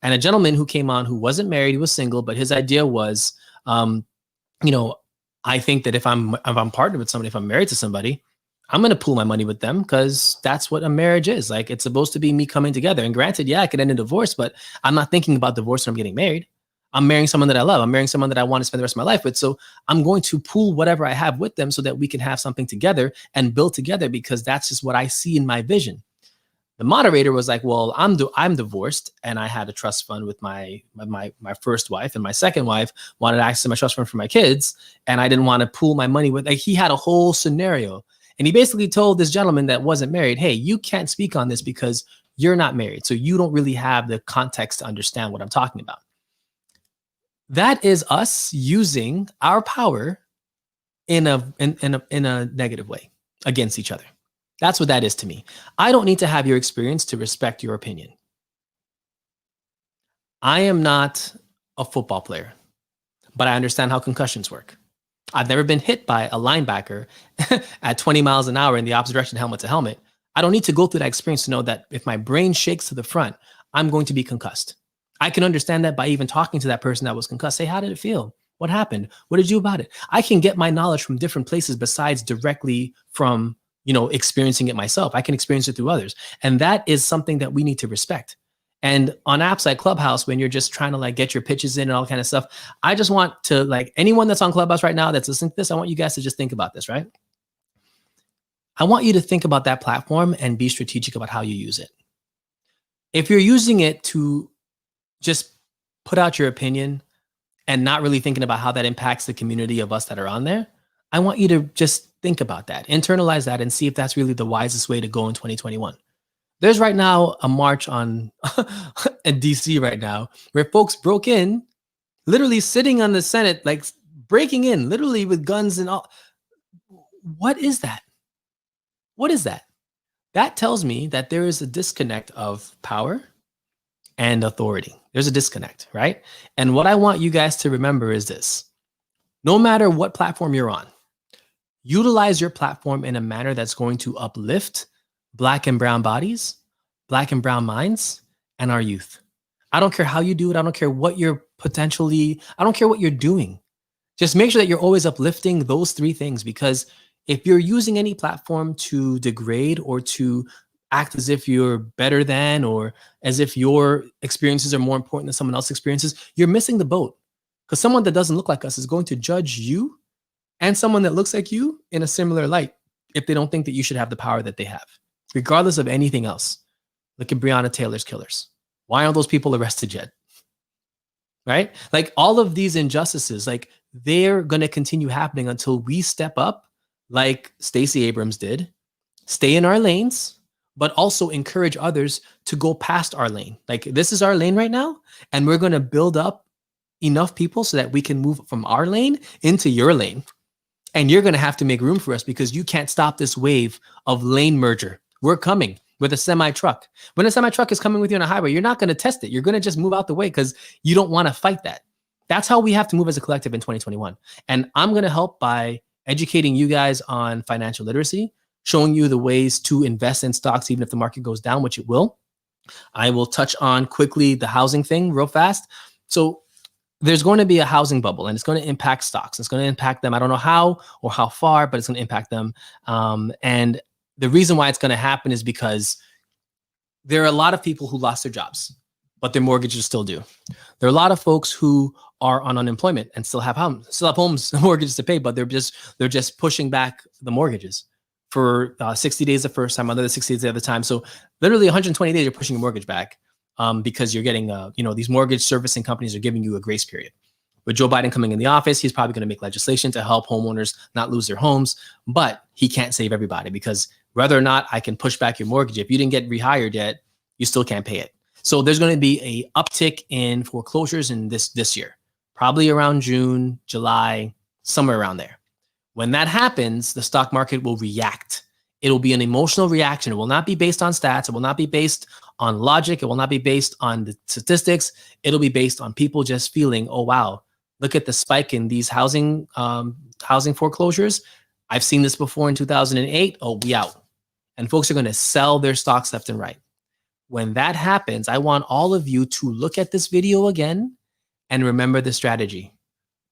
And a gentleman who came on who wasn't married, he was single, but his idea was, I think that if I'm partnered with somebody, if I'm married to somebody, I'm going to pool my money with them because that's what a marriage is. Like, it's supposed to be me coming together. And granted, yeah, I could end in divorce, but I'm not thinking about divorce when I'm getting married. I'm marrying someone that I love. I'm marrying someone that I want to spend the rest of my life with. So I'm going to pool whatever I have with them so that we can have something together and build together, because that's just what I see in my vision. The moderator was like, well, I'm divorced, and I had a trust fund with my first wife, and my second wife wanted access to my trust fund for my kids, and I didn't want to pool my money with, like, he had a whole scenario. And he basically told this gentleman that wasn't married, hey, you can't speak on this because you're not married. So you don't really have the context to understand what I'm talking about. That is us using our power in a negative way against each other. That's what that is to me. I don't need to have your experience to respect your opinion. I am not a football player, but I understand how concussions work. I've never been hit by a linebacker at 20 miles an hour in the opposite direction, helmet to helmet. I don't need to go through that experience to know that if my brain shakes to the front, I'm going to be concussed. I can understand that by even talking to that person that was concussed. Say, how did it feel? What happened? What did you do about it? I can get my knowledge from different places besides directly from experiencing it myself. I can experience it through others. And that is something that we need to respect. And on apps like Clubhouse, when you're just trying to get your pitches in and all kind of stuff, I just want to, anyone that's on Clubhouse right now that's listening to this, I want you guys to just think about this, right? I want you to think about that platform and be strategic about how you use it. If you're using it to just put out your opinion and not really thinking about how that impacts the community of us that are on there, I want you to just think about that, internalize that, and see if that's really the wisest way to go in 2021. There's right now a march in DC right now where folks broke in, literally sitting on the Senate, breaking in, literally with guns and all. What is that? What is that? That tells me that there is a disconnect of power and authority. There's a disconnect, right? And what I want you guys to remember is this. No matter what platform you're on, utilize your platform in a manner that's going to uplift Black and brown bodies, Black and brown minds, and our youth. I don't care how you do it. I don't care what I don't care what you're doing. Just make sure that you're always uplifting those three things, because if you're using any platform to degrade or to act as if you're better than, or as if your experiences are more important than someone else's experiences, you're missing the boat. Because someone that doesn't look like us is going to judge you and someone that looks like you in a similar light if they don't think that you should have the power that they have, regardless of anything else. Look at Breonna Taylor's killers. Why aren't those people arrested yet? Right? All of these injustices, they're going to continue happening until we step up like Stacey Abrams did, stay in our lanes, but also encourage others to go past our lane. This is our lane right now, and we're going to build up enough people so that we can move from our lane into your lane. And you're going to have to make room for us, because you can't stop this wave of lane merger. We're coming with a semi truck. When a semi truck is coming with you on a highway, you're not going to test it. You're going to just move out the way because you don't want to fight that. That's how we have to move as a collective in 2021. And I'm going to help by educating you guys on financial literacy, showing you the ways to invest in stocks, even if the market goes down, which it will. I will touch on quickly the housing thing real fast. So there's going to be a housing bubble and it's going to impact stocks. It's going to impact them. I don't know how or how far, but it's going to impact them. And the reason why it's going to happen is because there are a lot of people who lost their jobs, but their mortgages still due. There are a lot of folks who are on unemployment and still have homes, mortgages to pay, but they're just pushing back the mortgages for 60 days the first time, another 60 days the other time. So literally 120 days, you're pushing your mortgage back because you're getting, these mortgage servicing companies are giving you a grace period. With Joe Biden coming in the office, he's probably going to make legislation to help homeowners not lose their homes, but he can't save everybody because whether or not I can push back your mortgage, if you didn't get rehired yet, you still can't pay it. So there's going to be a uptick in foreclosures in this year, probably around June, July, somewhere around there. When that happens, the stock market will react. It will be an emotional reaction. It will not be based on stats. It will not be based on logic. It will not be based on the statistics. It'll be based on people just feeling, oh, wow, look at the spike in these housing foreclosures. I've seen this before in 2008. Oh, we out. And folks are going to sell their stocks left and right. When that happens, I want all of you to look at this video again and remember the strategy.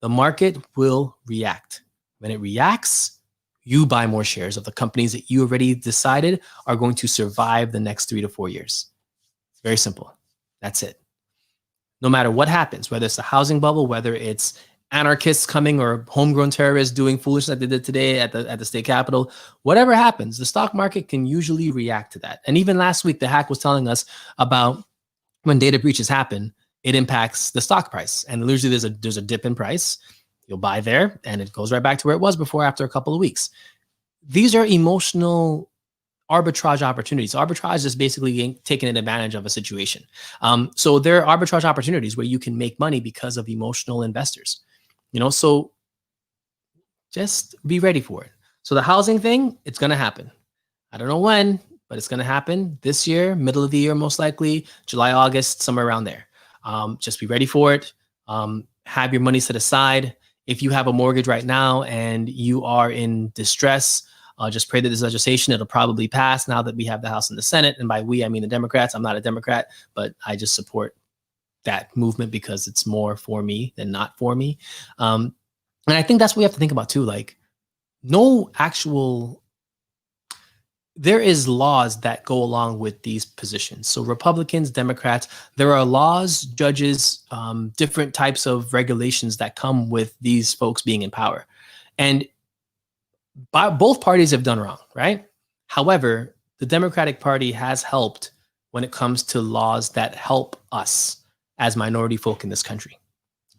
The market will react. When it reacts, you buy more shares of the companies that you already decided are going to survive the next 3 to 4 years. It's very simple. That's it. No matter what happens, whether it's a housing bubble, whether it's anarchists coming or homegrown terrorists doing foolishness like they did today at the state capitol, whatever happens, the stock market can usually react to that. And even last week, the hack was telling us about when data breaches happen, it impacts the stock price. And usually there's a dip in price. You'll buy there and it goes right back to where it was before after a couple of weeks. These are emotional arbitrage opportunities. Arbitrage is basically taking advantage of a situation. So there are arbitrage opportunities where you can make money because of emotional investors. So just be ready for it. So the housing thing, it's going to happen. I don't know when, but it's going to happen this year, middle of the year, most likely July, August, somewhere around there. Just be ready for it. Have your money set aside. If you have a mortgage right now and you are in distress, just pray that this legislation, it'll probably pass now that we have the House and the Senate. And by we, I mean the Democrats. I'm not a Democrat, but I just support that movement because it's more for me than not for me. And I think that's what we have to think about too. Like there is laws that go along with these positions. So Republicans, Democrats, there are laws, judges, different types of regulations that come with these folks being in power. And both parties have done wrong, right? However, the Democratic Party has helped when it comes to laws that help us as minority folk in this country.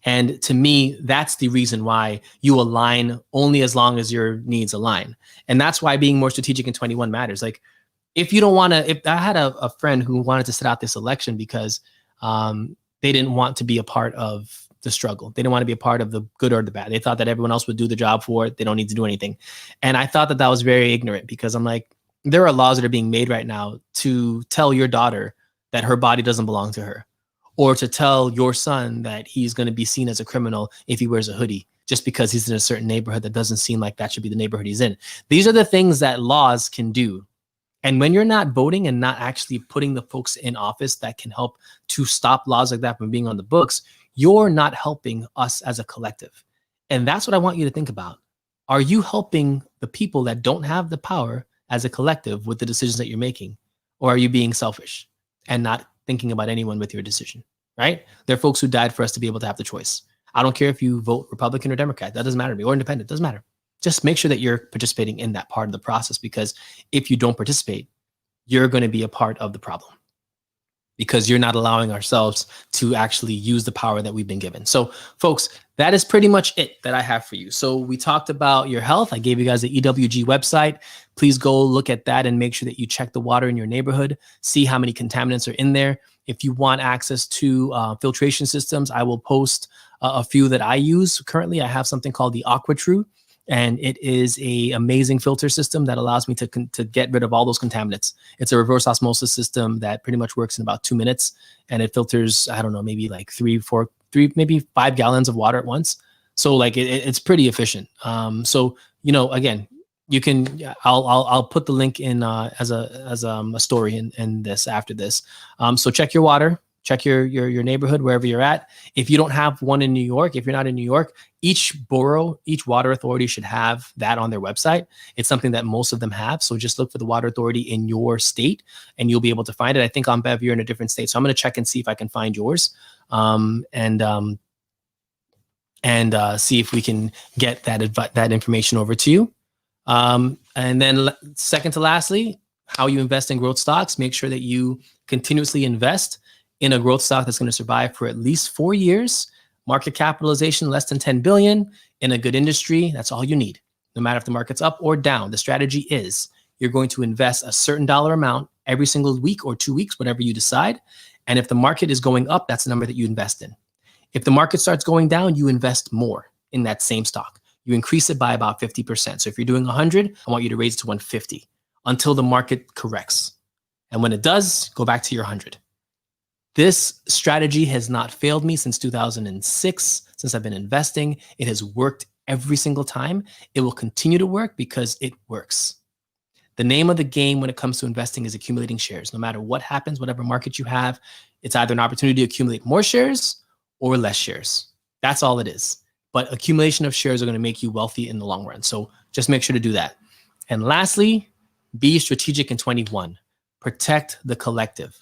And to me, that's the reason why you align only as long as your needs align. And that's why being more strategic in 21 matters. Like if you don't want to, if I had a friend who wanted to sit out this election because they didn't want to be a part of the struggle. They didn't want to be a part of the good or the bad. They thought that everyone else would do the job for it. They don't need to do anything. And I thought that was very ignorant because I'm like, there are laws that are being made right now to tell your daughter that her body doesn't belong to her, or to tell your son that he's going to be seen as a criminal if he wears a hoodie just because he's in a certain neighborhood that doesn't seem like that should be the neighborhood he's in. These are the things that laws can do. And when you're not voting and not actually putting the folks in office that can help to stop laws like that from being on the books, you're not helping us as a collective. And that's what I want you to think about. Are you helping the people that don't have the power as a collective with the decisions that you're making? Or are you being selfish and not thinking about anyone with your decision, right? There are folks who died for us to be able to have the choice. I don't care if you vote Republican or Democrat. That doesn't matter to me, or independent. Doesn't matter. Just make sure that you're participating in that part of the process, because if you don't participate, you're going to be a part of the problem because you're not allowing ourselves to actually use the power that we've been given. So folks, that is pretty much it that I have for you. So we talked about your health. I gave you guys the EWG website. Please go look at that and make sure that you check the water in your neighborhood, see how many contaminants are in there. If you want access to filtration systems, I will post a few that I use. Currently, I have something called the AquaTrue. And it is a amazing filter system that allows me to get rid of all those contaminants. It's a reverse osmosis system that pretty much works in about 2 minutes, and it filters, I don't know, maybe like 3, maybe 5 gallons of water at once. So like it's pretty efficient. So again, you can. I'll put the link in as a story in this after this. So check your water. Check your neighborhood wherever you're at. If you don't have one in New York, if you're not in New York, each borough, each water authority should have that on their website. It's something that most of them have. So just look for the water authority in your state and you'll be able to find it. I think on Bev, you're in a different state. So I'm going to check and see if I can find yours and see if we can get that information over to you. And then second to lastly, how you invest in growth stocks. Make sure that you continuously invest in a growth stock that's going to survive for at least 4 years, market capitalization less than 10 billion, in a good industry. That's all you need. No matter if the market's up or down, the strategy is you're going to invest a certain dollar amount every single week or 2 weeks, whatever you decide. And if the market is going up, that's the number that you invest in. If the market starts going down, you invest more in that same stock. You increase it by about 50%. So if you're doing 100, I want you to raise it to 150 until the market corrects. And when it does, go back to your 100. This strategy has not failed me since 2006, since I've been investing. It has worked every single time. It will continue to work because it works. The name of the game when it comes to investing is accumulating shares. No matter what happens, whatever market you have, it's either an opportunity to accumulate more shares or less shares. That's all it is. But accumulation of shares are going to make you wealthy in the long run. So just make sure to do that. And lastly, be strategic in 21. Protect the collective.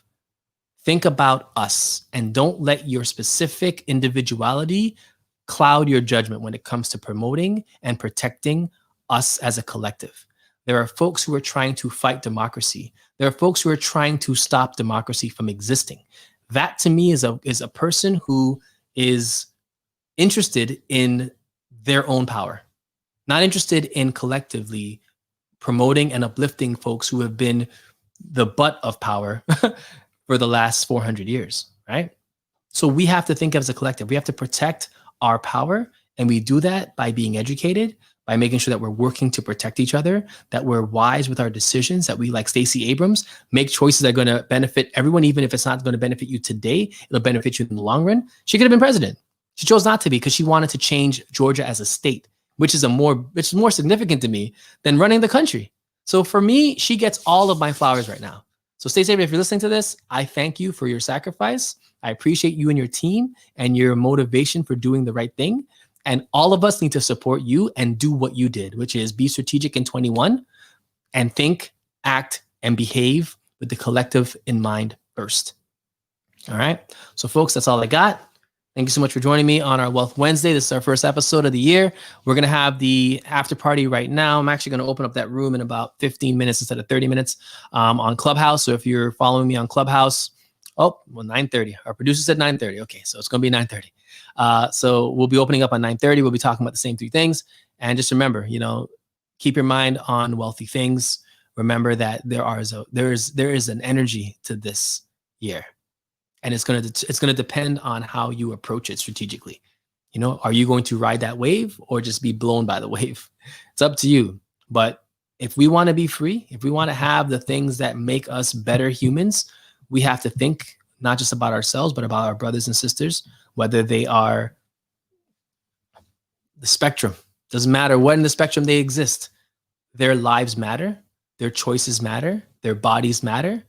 Think about us and don't let your specific individuality cloud your judgment when it comes to promoting and protecting us as a collective. There are folks who are trying to fight democracy. There are folks who are trying to stop democracy from existing. That to me is a person who is interested in their own power, not interested in collectively promoting and uplifting folks who have been the butt of power for the last 400 years, right? So we have to think as a collective. We have to protect our power, and we do that by being educated, by making sure that we're working to protect each other, that we're wise with our decisions, that we, like Stacey Abrams, make choices that are going to benefit everyone, even if it's not going to benefit you today, it'll benefit you in the long run. She could have been president. She chose not to be because she wanted to change Georgia as a state, which is more significant to me than running the country. So for me, she gets all of my flowers right now. So Stacey Abrams, if you're listening to this, I thank you for your sacrifice. I appreciate you and your team and your motivation for doing the right thing. And all of us need to support you and do what you did, which is be strategic in 21 and think, act, and behave with the collective in mind first. All right. So folks, that's all I got. Thank you so much for joining me on our Wealth Wednesday. This is our first episode of the year. We're going to have the after party right now. I'm actually going to open up that room in about 15 minutes instead of 30 minutes on Clubhouse. So if you're following me on Clubhouse, 9:30. Our producer said 9:30. Okay, so it's going to be 9:30. So we'll be opening up on 9:30. We'll be talking about the same 3 things. And just remember, keep your mind on wealthy things. Remember that there is an energy to this year. And it's going to depend on how you approach it strategically. Are you going to ride that wave or just be blown by the wave? It's up to you. But if we want to be free, if we want to have the things that make us better humans, we have to think not just about ourselves, but about our brothers and sisters, whether they are the spectrum. Doesn't matter what in the spectrum they exist. Their lives matter. Their choices matter. Their bodies matter.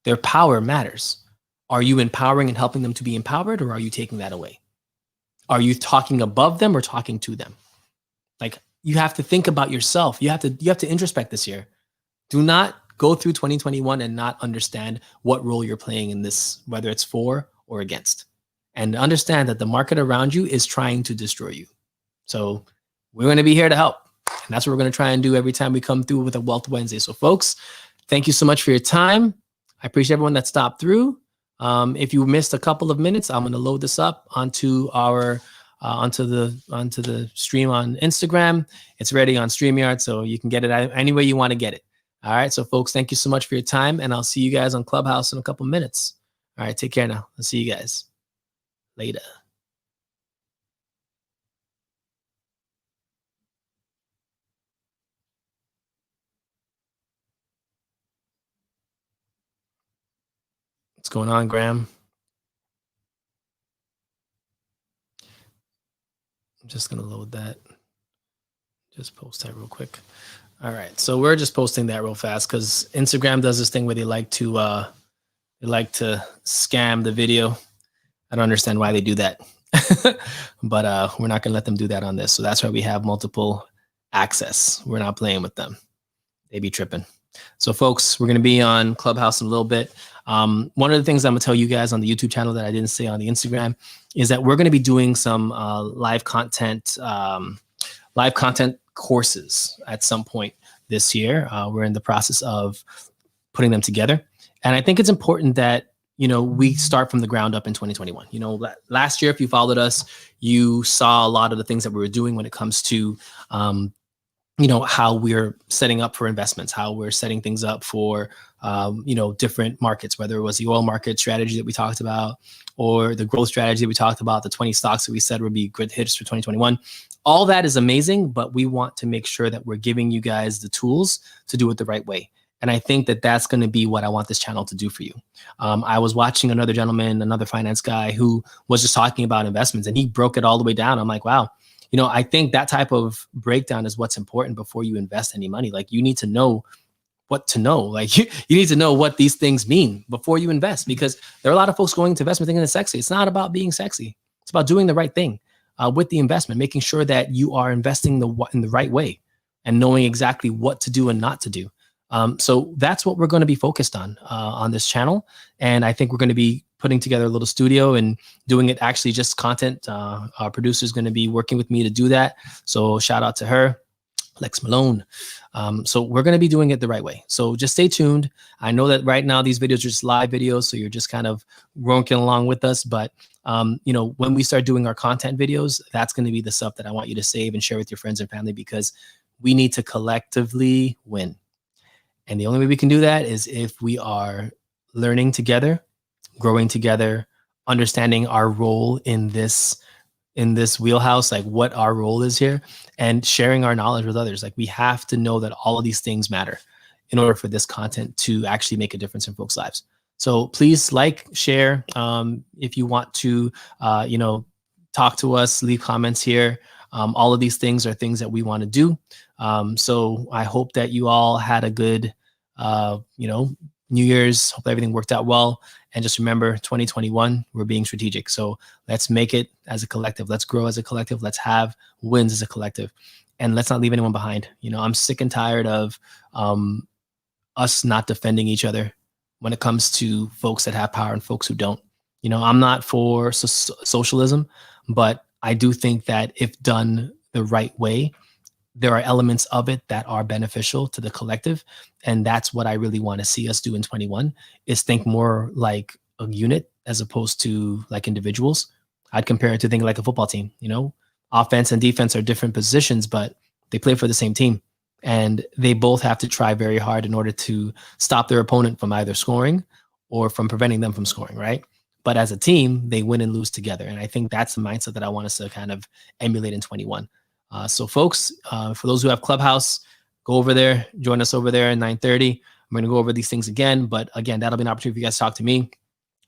Their power matters. Are you empowering and helping them to be empowered, or are you taking that away? Are you talking above them or talking to them? Like, you have to think about yourself. You have to introspect this year. Do not go through 2021 and not understand what role you're playing in this, whether it's for or against. And understand that the market around you is trying to destroy you. So we're going to be here to help. And that's what we're going to try and do every time we come through with a Wealth Wednesday. So folks, thank you so much for your time. I appreciate everyone that stopped through. If you missed a couple of minutes, I'm going to load this up onto our onto the stream on Instagram. It's ready on StreamYard, so you can get it any way you want to get it. All right, so folks, thank you so much for your time, and I'll see you guys on Clubhouse in a couple minutes. All right, take care now. I'll see you guys later. going on, Graham? I'm just going to load that. Just post that real quick. All right. So we're just posting that real fast because Instagram does this thing where they like to scam the video. I don't understand why they do that. But we're not going to let them do that on this. So that's why we have multiple access. We're not playing with them. They be tripping. So folks, we're going to be on Clubhouse in a little bit. One of the things I'm going to tell you guys on the YouTube channel that I didn't say on the Instagram is that we're going to be doing some live content courses at some point this year. We're in the process of putting them together. And I think it's important that, we start from the ground up in 2021. Last year, if you followed us, you saw a lot of the things that we were doing when it comes to, how we're setting up for investments, how we're setting things up for, different markets, whether it was the oil market strategy that we talked about or the growth strategy that we talked about, the 20 stocks that we said would be good hits for 2021. All that is amazing, but we want to make sure that we're giving you guys the tools to do it the right way. And I think that that's going to be what I want this channel to do for you. I was watching another gentleman, another finance guy who was just talking about investments and he broke it all the way down. I'm like, wow, I think that type of breakdown is what's important before you invest any money. Like you need to know what to know. Like you need to know what these things mean before you invest, because there are a lot of folks going to investment thinking it's sexy. It's not about being sexy. It's about doing the right thing with the investment, making sure that you are investing in the right way and knowing exactly what to do and not to do. So that's what we're going to be focused on this channel. And I think we're going to be putting together a little studio and doing it actually just content. Our producer is going to be working with me to do that. So shout out to her, Lex Malone. So we're going to be doing it the right way. So just stay tuned. I know that right now these videos are just live videos, so you're just kind of working along with us. But when we start doing our content videos, that's going to be the stuff that I want you to save and share with your friends and family, because we need to collectively win. And the only way we can do that is if we are learning together, growing together, understanding our role in this wheelhouse, like what our role is here, and sharing our knowledge with others. Like we have to know that all of these things matter in order for this content to actually make a difference in folks' lives. So please share. If you want to, talk to us, leave comments here. All of these things are things that we want to do. So I hope that you all had a good, New Year's. Hope everything worked out well. And just remember, 2021, we're being strategic. So let's make it as a collective. Let's grow as a collective. Let's have wins as a collective. And let's not leave anyone behind. I'm sick and tired of us not defending each other when it comes to folks that have power and folks who don't. I'm not for socialism, but I do think that if done the right way, there are elements of it that are beneficial to the collective. And that's what I really want to see us do in 21, is think more like a unit as opposed to like individuals. I'd compare it to thinking like a football team. Offense and defense are different positions, but they play for the same team. And they both have to try very hard in order to stop their opponent from either scoring or from preventing them from scoring, right? But as a team, they win and lose together. And I think that's the mindset that I want us to kind of emulate in 21. So folks, for those who have Clubhouse, go over there, join us over there at 9:30. I'm going to go over these things again, but again, that'll be an opportunity for you guys to talk to me.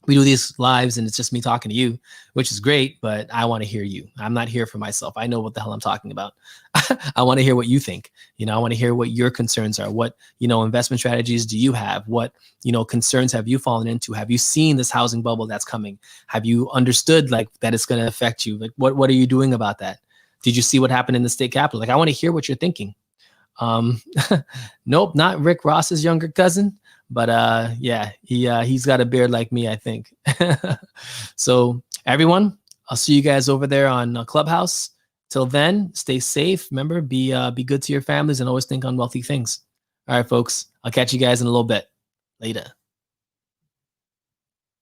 We do these lives and it's just me talking to you, which is great, but I want to hear you. I'm not here for myself. I know what the hell I'm talking about. I want to hear what you think. I want to hear what your concerns are. What, investment strategies do you have? What, concerns have you fallen into? Have you seen this housing bubble that's coming? Have you understood that it's going to affect you? Like, what are you doing about that? Did you see what happened in the state capitol? Like, I want to hear what you're thinking. Nope, not Rick Ross's younger cousin, but yeah, he's got a beard like me, I think. So everyone, I'll see you guys over there on Clubhouse. Till then, stay safe. Remember, be good to your families and always think on wealthy things. All right, folks, I'll catch you guys in a little bit. Later.